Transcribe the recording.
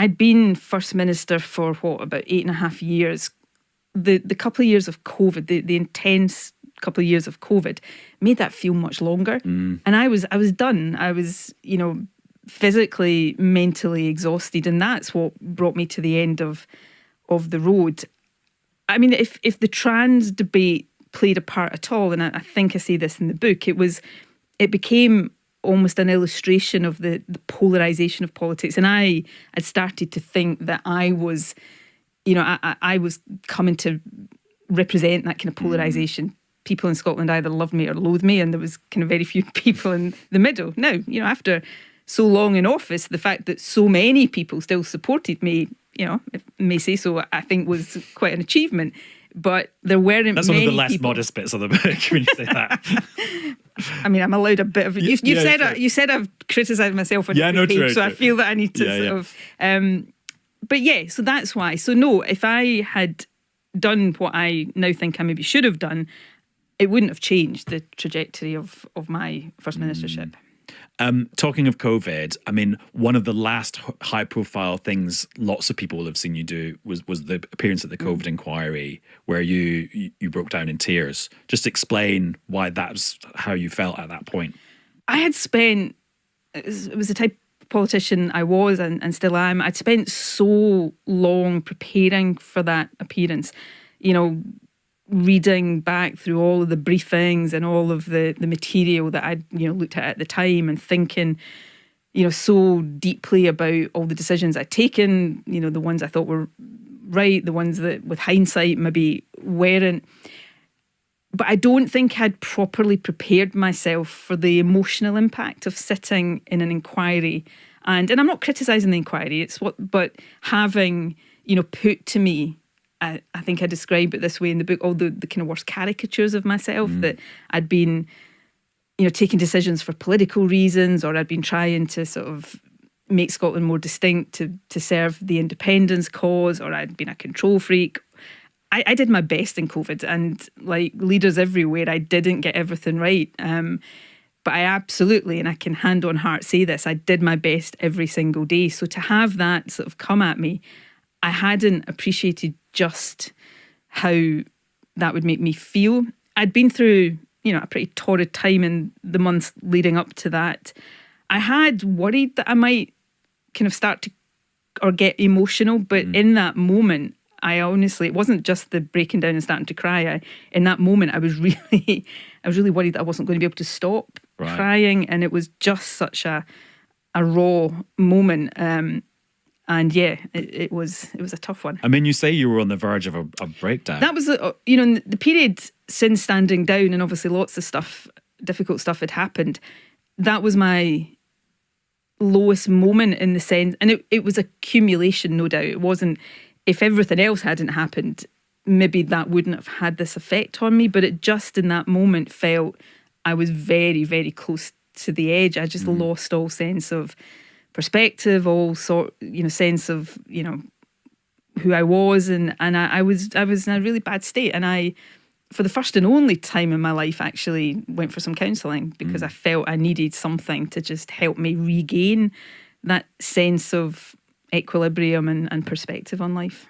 I'd been First Minister for about 8.5 years. The couple of years of COVID, the intense couple of years of COVID, made that feel much longer. And I was done. I was, physically, mentally exhausted, and that's what brought me to the end of the road. I mean, if the trans debate played a part at all, and I think I say this in the book, it became almost an illustration of the polarisation of politics. And I had started to think that I was, I was coming to represent that kind of polarisation. People in Scotland either loved me or loathed me, and there was kind of very few people in the middle. Now, after so long in office, the fact that so many people still supported me, if I may say so, I think was quite an achievement. But there weren't many people. That's one of the less modest bits of the book when you say that. I mean, I'm allowed a bit of it. You said I've criticised myself on the page, so I feel that I need to sort of. But yeah, so that's why. So no, if I had done what I now think I maybe should have done, it wouldn't have changed the trajectory of my first ministership. Talking of COVID, I mean, one of the last high-profile things lots of people have seen you do was the appearance at the COVID inquiry, where you broke down in tears. Just explain why that's how you felt at that point. I had spent, it was the type of politician I was and still am. I'd spent so long preparing for that appearance, reading back through all of the briefings and all of the material that I'd looked at the time, and thinking so deeply about all the decisions I'd taken, the ones I thought were right, the ones that with hindsight maybe weren't. But I don't think I'd properly prepared myself for the emotional impact of sitting in an inquiry, and I'm not criticising the inquiry, but having put to me, I think I describe it this way in the book, all the kind of worst caricatures of myself, that I'd been, taking decisions for political reasons, or I'd been trying to sort of make Scotland more distinct to serve the independence cause, or I'd been a control freak. I did my best in COVID, and like leaders everywhere, I didn't get everything right. But I absolutely, and I can hand on heart say this, I did my best every single day. So to have that sort of come at me, I hadn't appreciated just how that would make me feel. I'd been through, a pretty torrid time in the months leading up to that. I had worried that I might kind of start to or get emotional, but in that moment, I honestly, it wasn't just the breaking down and starting to cry. In that moment, I was really worried that I wasn't going to be able to stop crying, and it was just such a raw moment. And yeah, it was a tough one. I mean, you say you were on the verge of a breakdown. That was, the period since standing down, and obviously lots of difficult stuff had happened. That was my lowest moment in the sense, and it was accumulation, no doubt. It wasn't, if everything else hadn't happened, maybe that wouldn't have had this effect on me, but it just in that moment felt I was very, very close to the edge. I just lost all sense of perspective, all sense of who I was, and I was in a really bad state, and I, for the first and only time in my life, actually went for some counselling because I felt I needed something to just help me regain that sense of equilibrium and perspective on life.